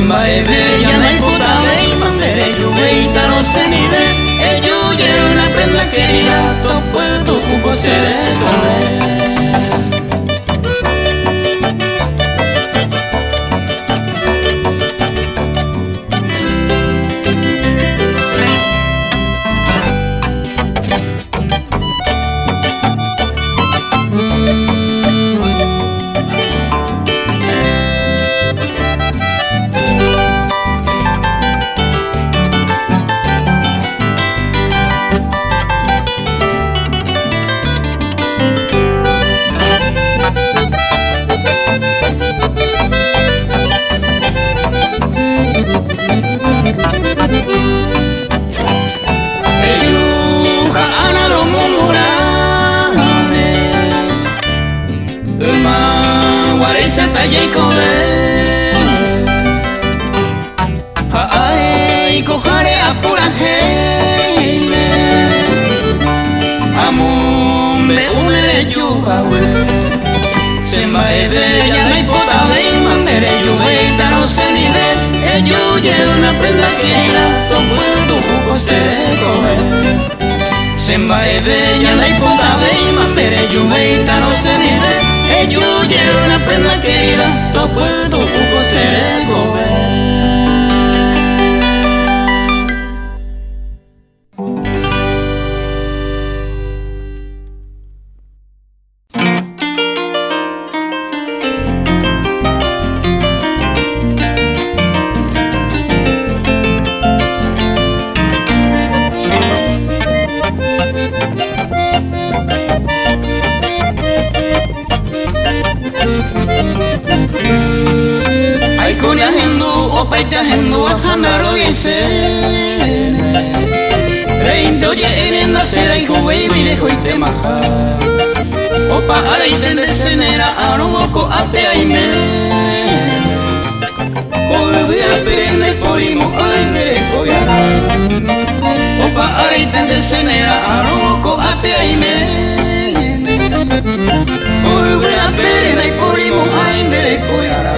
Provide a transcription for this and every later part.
Sembaebe yanay putabe mandere yuve taro senide eyuye una prenda querida topo tu cuco seré Sembaebe yanay putabe mandere yuve taro senide eyuye una prenda querida topo tu cuco seré Sembaebe yanay putabe mandere yuve taro senide eyuye una prenda querida topo tu cuco seré Paitahendo handaro yesene Reindo ye enenda sera hijo baby dejo ite maja Opa ara itende senera aromoko ape aime Kolvea perenne polimo aimere koyara Opa ara itende senera aromoko ape aime Kolvea perenne polimo aimere koyara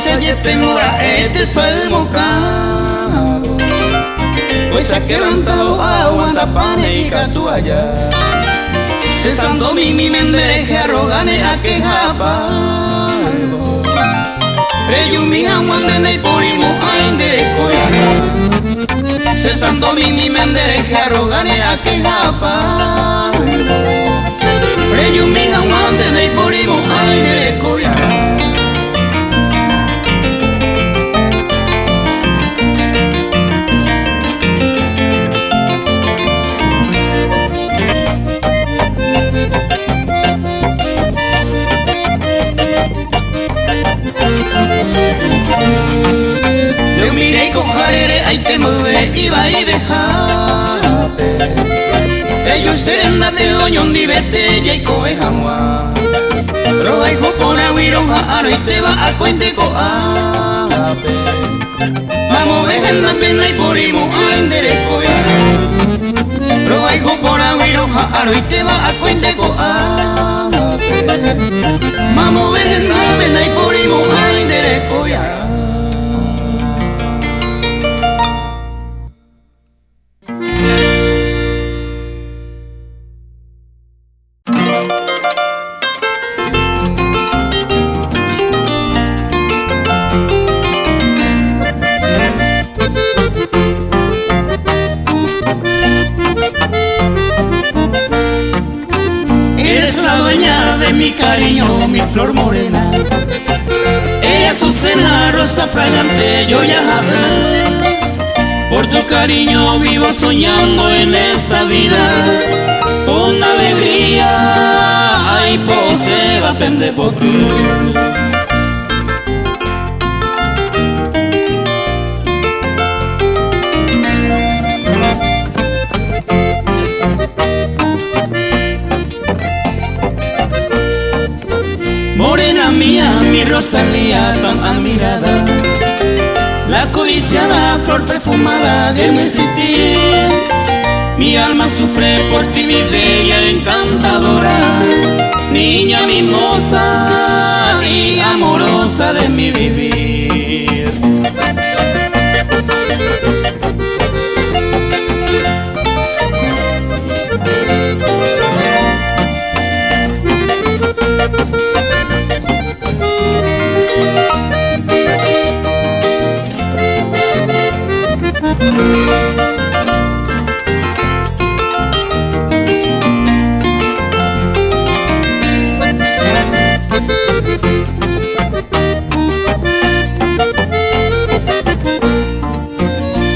Se yepemora este salmocado Pues ha quebrantado aguanta pane y catuaya Cesando mi mendereje arrogane a quejapa Reyumi aguandene y porimo aindere coyana Cesando mi mendereje arrogane a quejapa Reyumi aguandene y porimo aindere coyana Yo miré con jarere, ay te mueve, iba y dejate Ellos serenda pedoñón di vete, ya y cobejanwa Roga y jopona, huiroja, aro y te va a cuente coape Vamos vejen la pena y porimo, aindere coyara Roga y jopona, huiroja, aro y te va a cuente coape Vamos vejen la pena y porimo, aindere coyara mi cariño, mi flor morena Ella Azucena, rosa fragante, yo ya Por tu cariño vivo soñando en esta vida Con alegría, ay pose va a pende por ti amada de no existir. Mi alma sufre por ti, mi bella encantadora, niña mimosa y amorosa de mi vivir.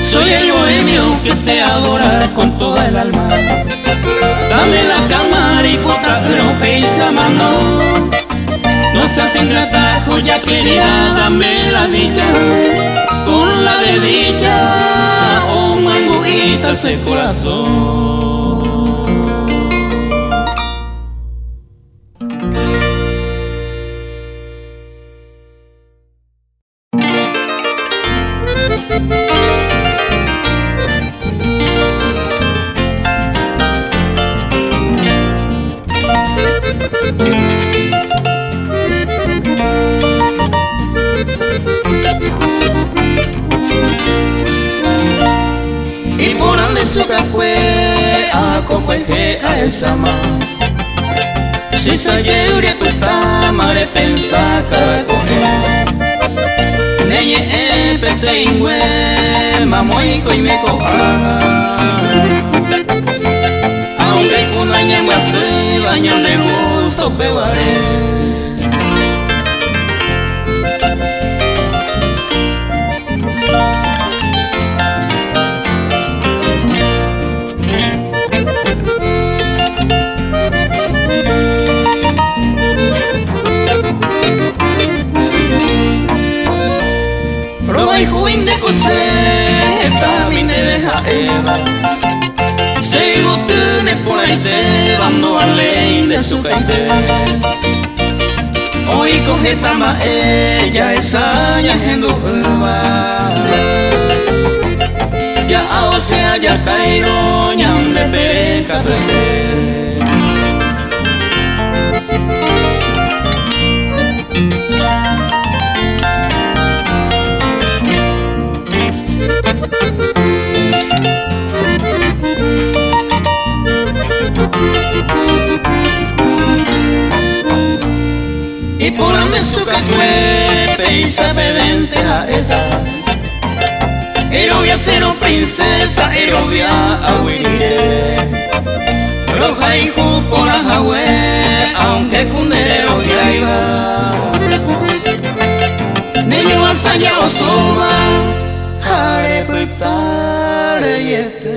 Soy el bohemio que te adora con toda el alma. Dame la cámara y cuota europea mano. No seas ingrata, joya querida, dame la dicha. Con la de dicha, oh manguita, ese corazón. Y por ande sukakue ako kue a el sama. Si sayeuria tu tamare pensa karakoe. Neye pete ingwe mamoiko y me kohana. Aunque con la ñama se baña de gusto pevaré. Roba y juin de coser, también de deja Eva. Se botune por ahí te dando a ley de su caite. Hoy coge tama ella esa ya jendo Eva. Ya o sea ya cairo ñam de peca tuete. Y por ande sukakue peisa bebente a eta. Erovia cero princesa, erovia aguirire. Roja y por ajahue, aunque kunderero ya iba. Niño asaya osoba, hare putare yete.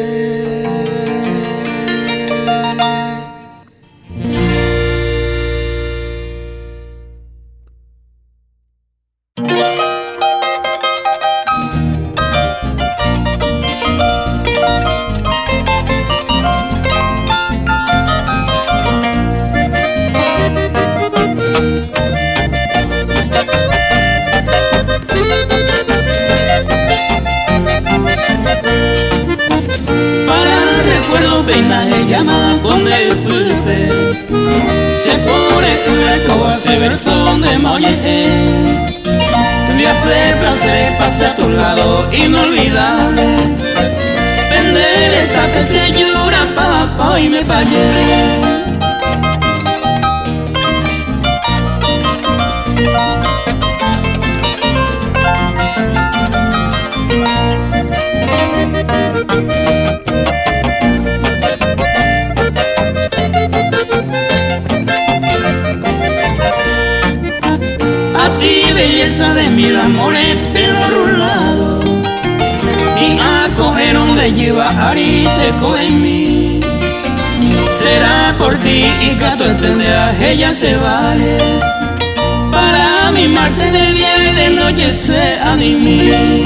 Se llama con el pulpe. Se pone el coba, se verso de molle. Días de placer pase a tu lado inolvidable. Vender esa que se llora papá y me pagué. Belleza de mil amores, pelo rulado, y a coger donde lleva Ari seco en mí. Será por ti y que tú entenderás, ella se vale. Para mimarte de día y de noche se mí.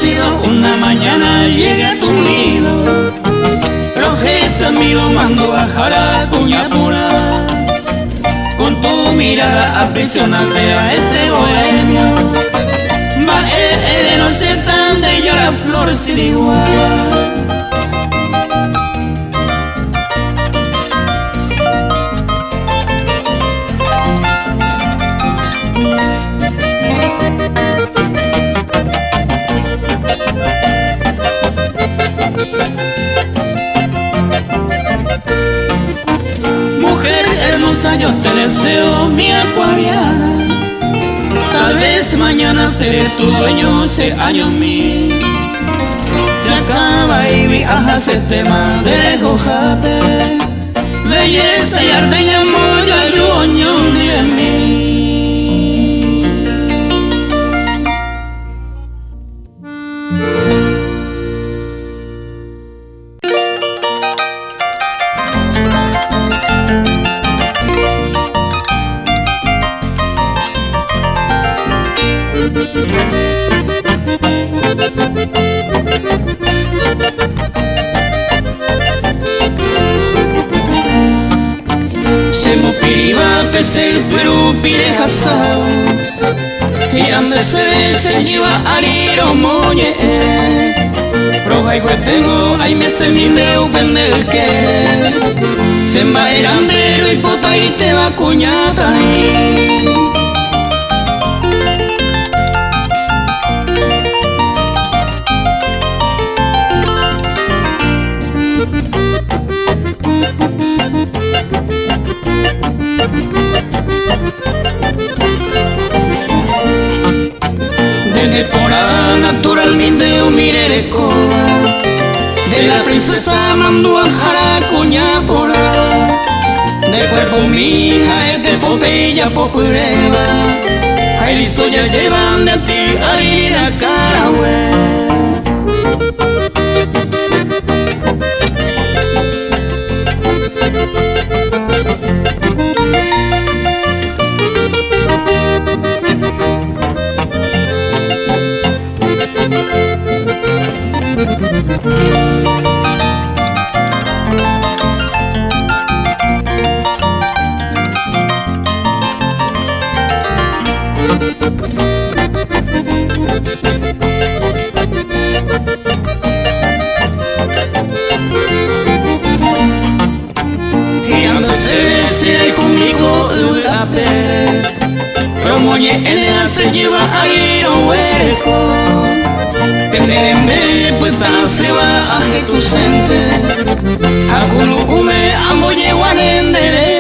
conocido. Una mañana llegué a tu nido, Rojeza amigo mando bajar a Cuñapura. Con tu mirada aprisionaste a este bohemio. Va de no ser tan de llorar flor sirigua. Mujer hermosa, yo te deseo mi acuariana. Tal vez mañana seré tu dueño, se año mi. Se acaba y viaja ese tema de Jojate. Belleza y arte y amor, yo ayuño de mí. Se Perú pire hasao y ande se lleva ariro moñe roja y tengo ay me se mi leo pende el querer se maerandero y pota y te va cuñata naturalmente umirereco de la princesa mandó a Jaracuñapora de cuerpo mi hija es de Popeya Popureva Jairizo ya llevan de ti harina carahue. Romoñe el se lleva a ir a huerco Tenereme puesta se va a tu sente Hakunu ume amo llevan en derecho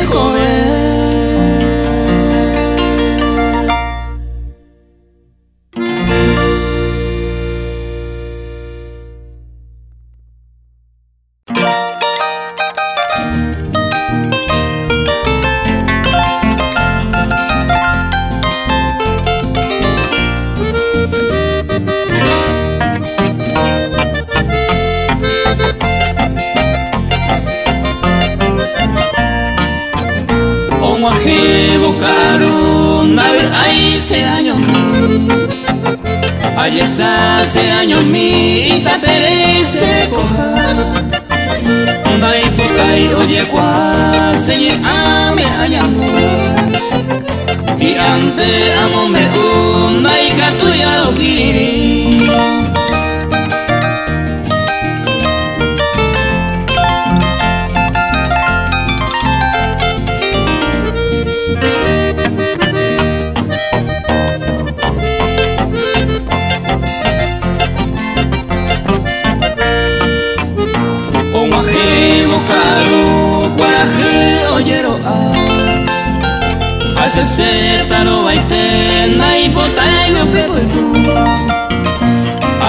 hace años mi ta perece coja dai potai oye cual se ame añamo y ante amo me una y catuya lo kiri hace seta no baite nai botai no peputu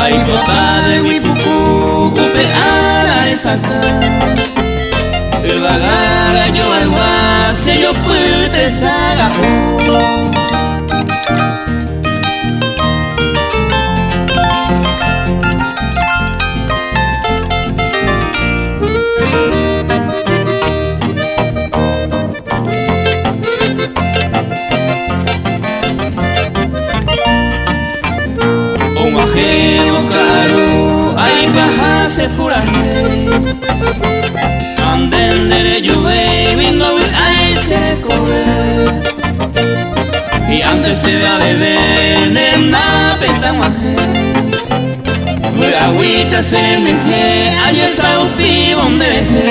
ai botai wipuku upe ara resaka bagara yo agua se yo pute saga un ajeno comer. Y antes se va a beber nena petamaje. Agüita se meje, allá está un pibón de veje.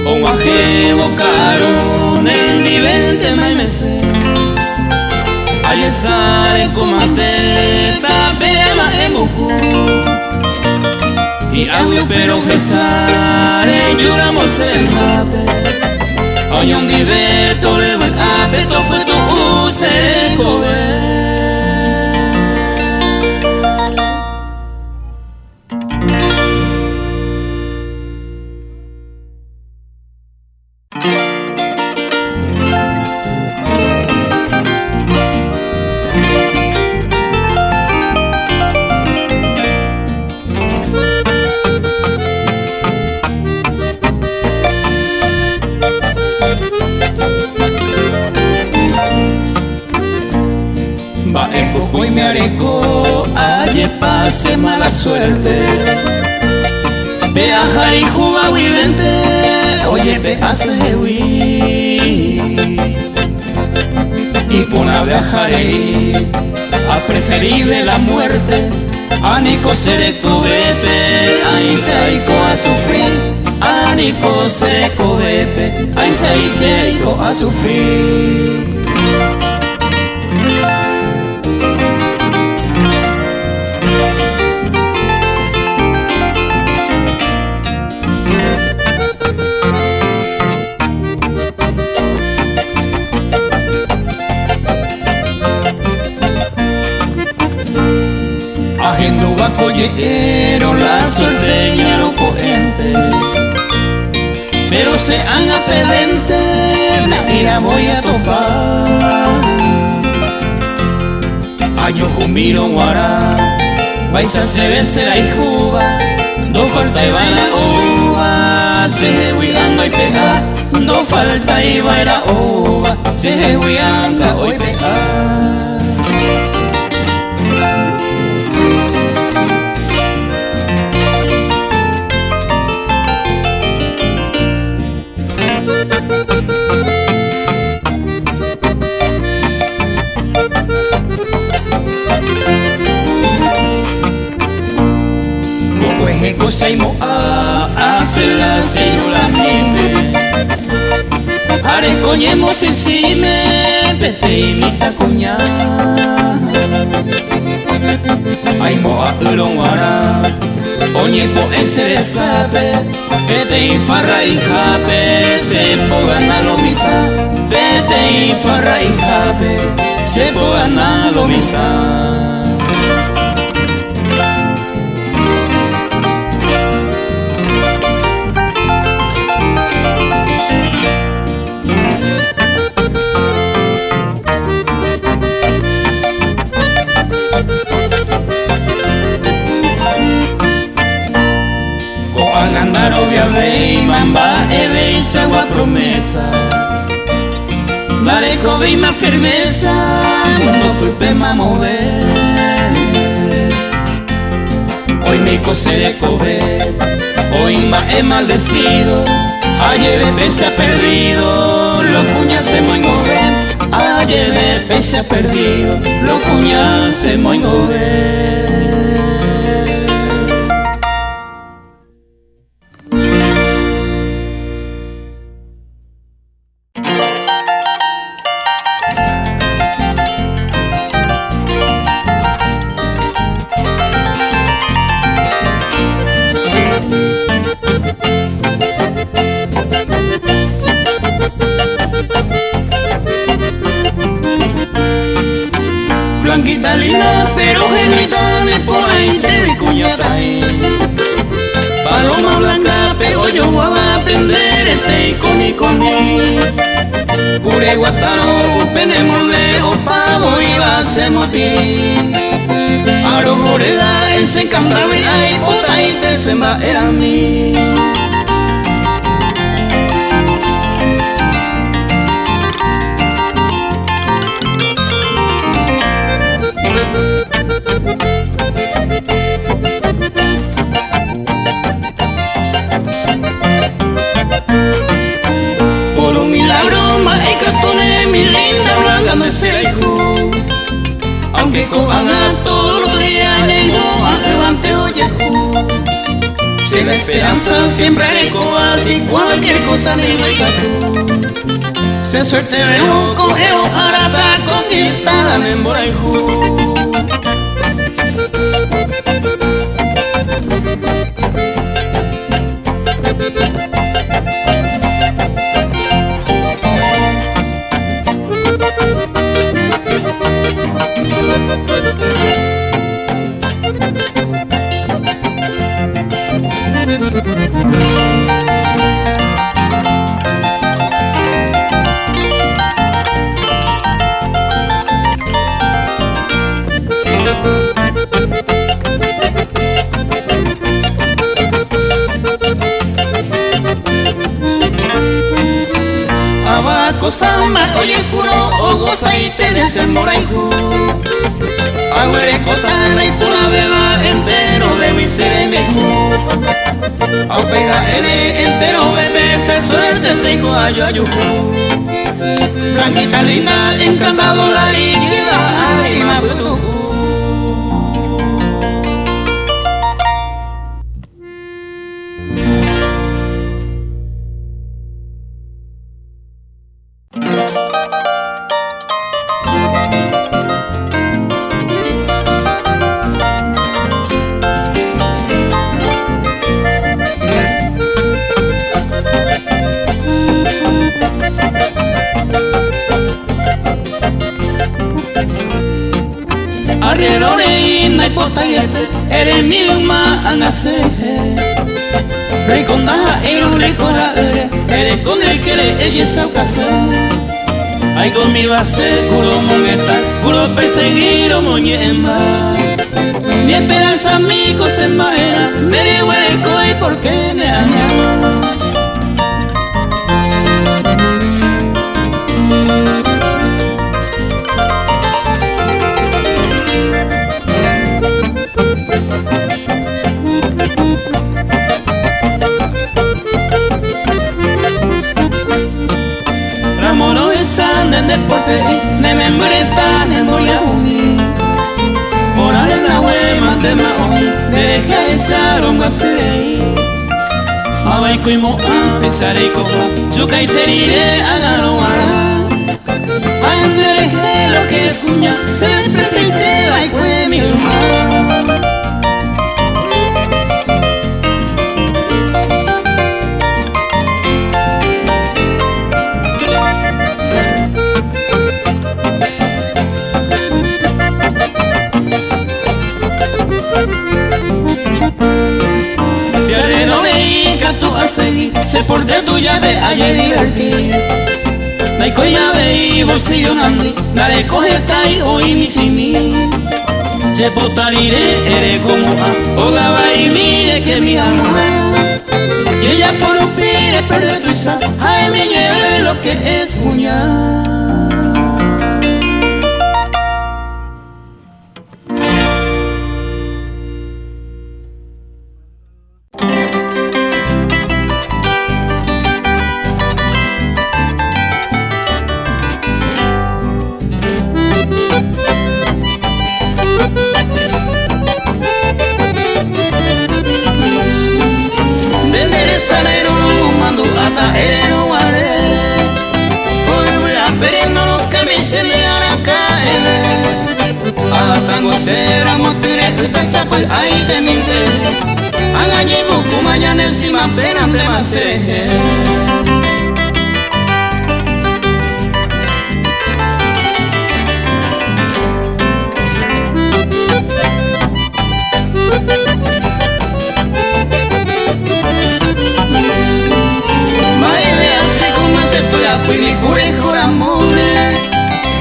Un aje bocaron en mi vente me mece. Allá sale comate tapema en Goku. Y audio pero que sale lloramos el mape. Hoy un diveto le voy a peto peto se cobe. Va en poco y me areco, aye pase mala suerte. Viaja y juba vivente, oye pe hace hui. Y por a viajaré, a preferible la muerte. A Nico se de cobepe, ahí se aico a sufrir. A Nico se de cobepe, ahí se aico a sufrir. Agendo bacollero, la suerte ya lo coente. Pero se han apedente, la tira voy a topar. Ayo jumiro guará, baisa se besera y juba. No falta y va la ova, se huiganga y peja. No falta y va la ova, se huiganga hoy peja. Cosa y moa, hace la célula mime. Are coñemos encime, pete imita cuña. Ay moa ulonguara, oñe po ese de sape. Pete y farra y jape, se po gana lo mitad. Pete y farra y jape, se po gana lo mitad. Rey, mamba, eve y sagua promesa. Dale cove y más firmeza, no culpe más mover. Hoy me cose de cobre, hoy más he maldecido. Ayer se ha perdido, lo cuña se muy mover. Ayer se ha perdido, lo cuña se muy mover. Blanquita linda, pero genitales por ahí te vi cuñataí. Paloma blanca, pego yo voy a aprender este iconi. Pure guataro, penemos lejos, pavo y basemos ti. Aro moreda, el se encantaba y puta y te se va a mí. esperanza siempre haré así cualquier cosa de tú. Se suerte vero cogeo arata conquistada en Boraijú. Abaco Sama, oye juro, o goza y tenés en Boraijú. Agüere cotana y pura beba, entero de mi ser en viejo. Au pega ene, entero bebé, se suerte tengo ayuayujú. Blanquita linda, encantadora y queda águima brutu. Alrededor de na ipotayete, eres mi uma angase. Recondaja ero recora eres con el que le ella saucase. Ay con mi base puro mongueta, puro perseguido moñemba. Mi esperanza amigo se envaena, me digo el coi porque me añama. Ramoro esa del deporte, ne me embreta, ne moria uni. Por arena huema de maón, derecha esa ronga serei. Abaiko imo a besarei como, chuca y terire agaroara. Ande lo que es cuña, se presente la icue mi humana. Se por de tu llave haya divertir. Naiko llave y bolsillo nandi, dale coge tai hoy mi simi. Se potarire ere como a, ogaba y mire que mi alma. Y ella por un pire perde tu isa, ay me lleve lo que es cuñar. Ay te minte, angañimu kumayan encima pena de maseje. Maile hace como se pura pues mi cure joramone.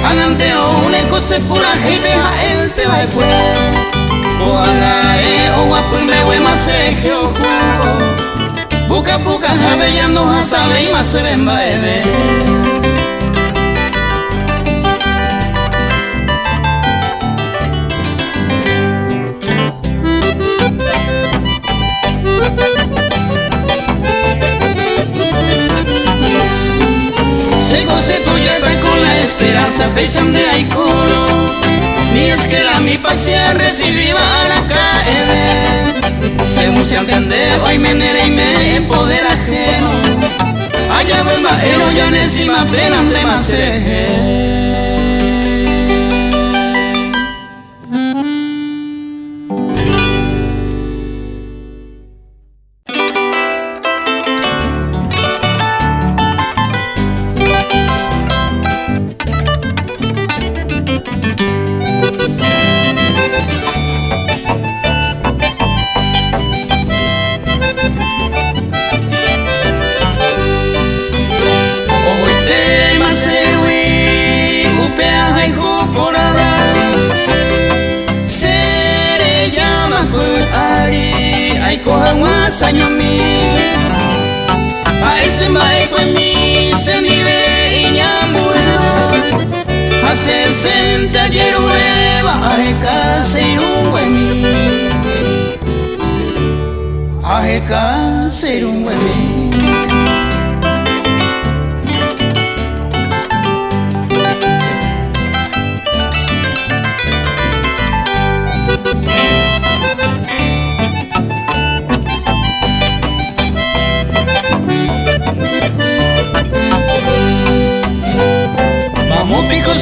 Anganteo une cose pura gente a él te va después. O agae o guapo y me voy más serio. Buca buca javellando a sabe y más se ven baebe. Se goce tu lleva con la esperanza pesan de Aicoro. Ni es que la mi pasea recibí a la caer. según se entiende, hoy me nere y me en poder ajeno. Allá ves maero ya encima plenan de maceje. Año mi a ese mae pues mi se vive y ñambuela hace sente ayer ureba a casa y un huemi a casa y un huemi.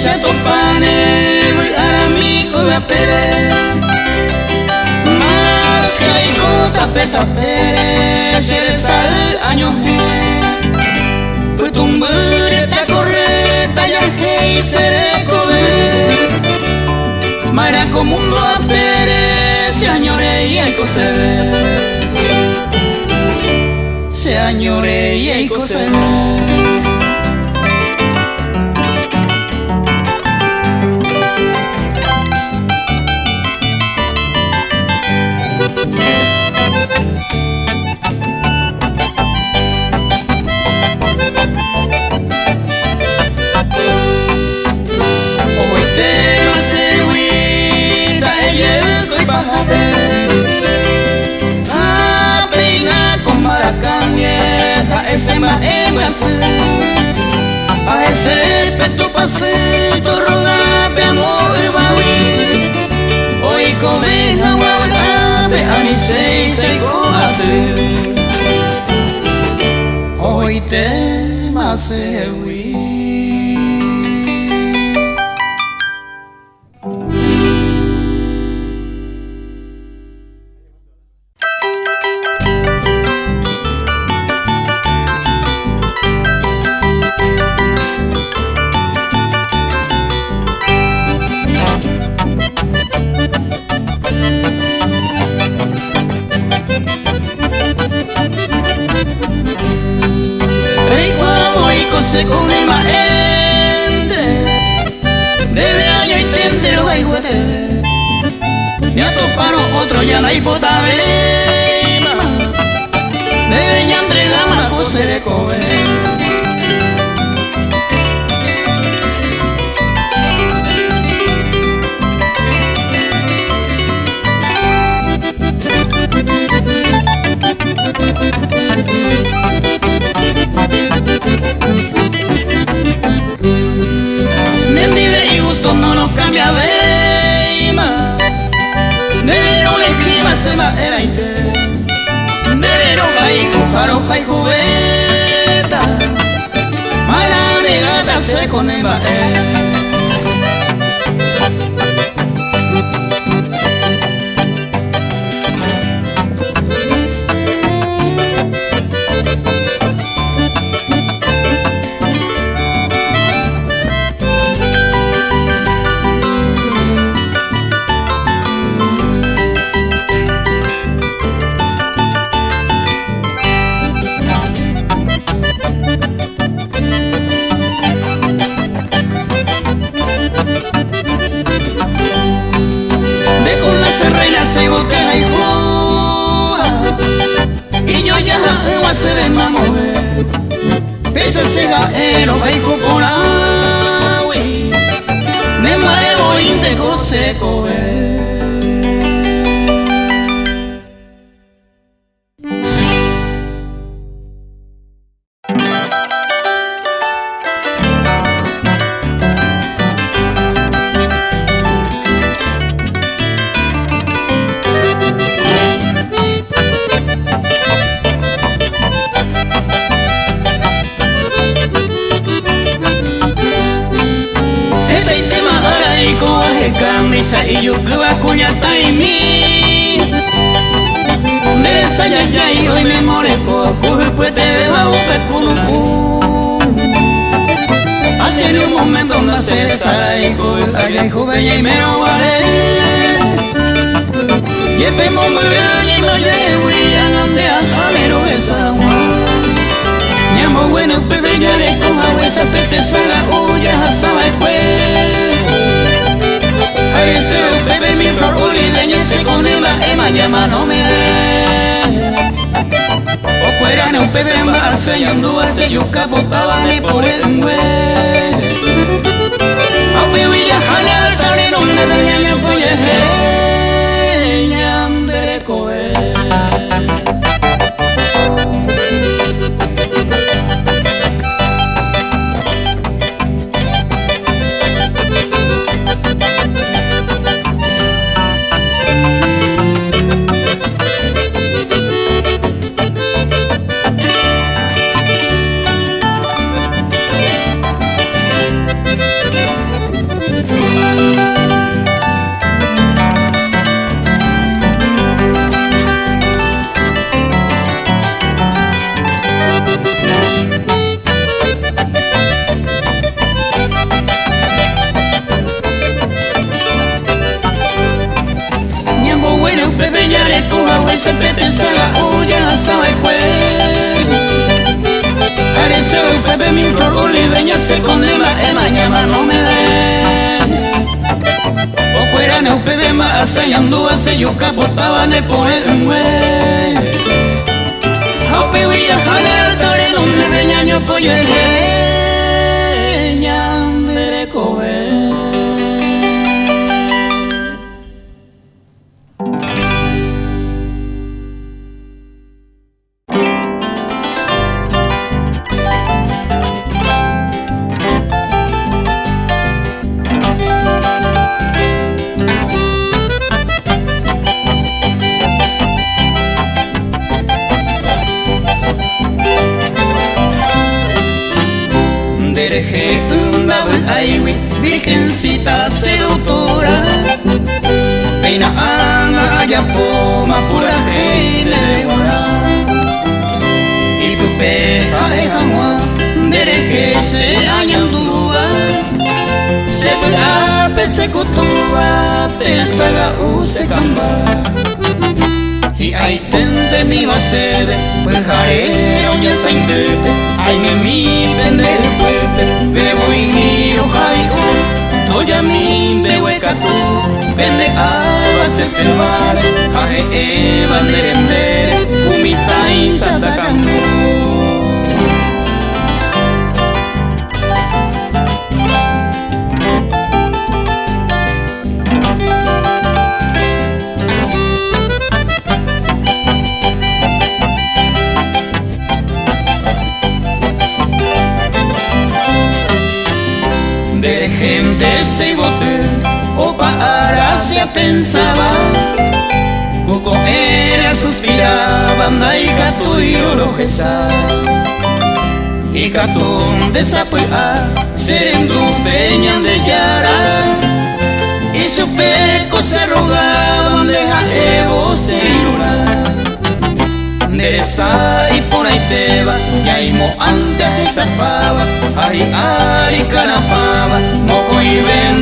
Se topane, voy a mi cubapere, más que hay cota petapere, se sal año he, putumbure te corre, tallaje y seré comer, mara como un apere, se añore y el coser, se añore y el coser. Ese maemase a ese peto pasito roga pe amor bawi hoy cobeja guaga pe a mi se coase hoy te mase wi. Se come ma ente debe haya intentero hay juete me atoparon otro ya no hay potable debe ya entregar una cosa de comer. No nos cambia veima Nevero le clima se ma era ite Nevero gai jujaro jai jubeta Mara negata se con eva se ve mamo pese sega ero haiku porawi me maero inte kose koe. de camisa y yo que va a cuñata y mi de esa ya y hoy me moleco coge pues te beba un pecuno hace un momento donde se desaraico allá y joven y me lo vale lleve momura y no lleve ande a jalero esa ñamo bueno bebé ya le coja esa pete saga olla sabe pues a ese bebé mi flor oliveña se con ema llama no me o fuera no bebé en barce y andu hace yuca botaba le por el güey a bebé ya jale al talero donde venía ya pues ya andere coe se pete se la olla sabe pues parece el bebé mi flor oliveña se condena ema no me ve o fuera no bebé más hace y andu hace yuca botaba ne por el güey o pibilla jale al tore donde veñaño pollo el ñambre cobe. Virgencita seductora peina anga ya poma pura gile de guara y tu peja de jamua dereje se añandúa se pegape se cutúa te saga se camba y ahí tende mi basede pues jarero ya se intepe ay me mi vende el puepe bebo y miro jaigo toya mi behueca tú vende agua se silbar aje eva nerendere kumita y satacamu de gente se bote o para se pensaba Cuco era suspiraba anda y catu y orojesa y catón de sapuea serendu peñan de yara y su peco se rogaban de jaevo se iluna Nereza y por ahí te va y ahí mo antes de zapaba ahí canapaba moco y ven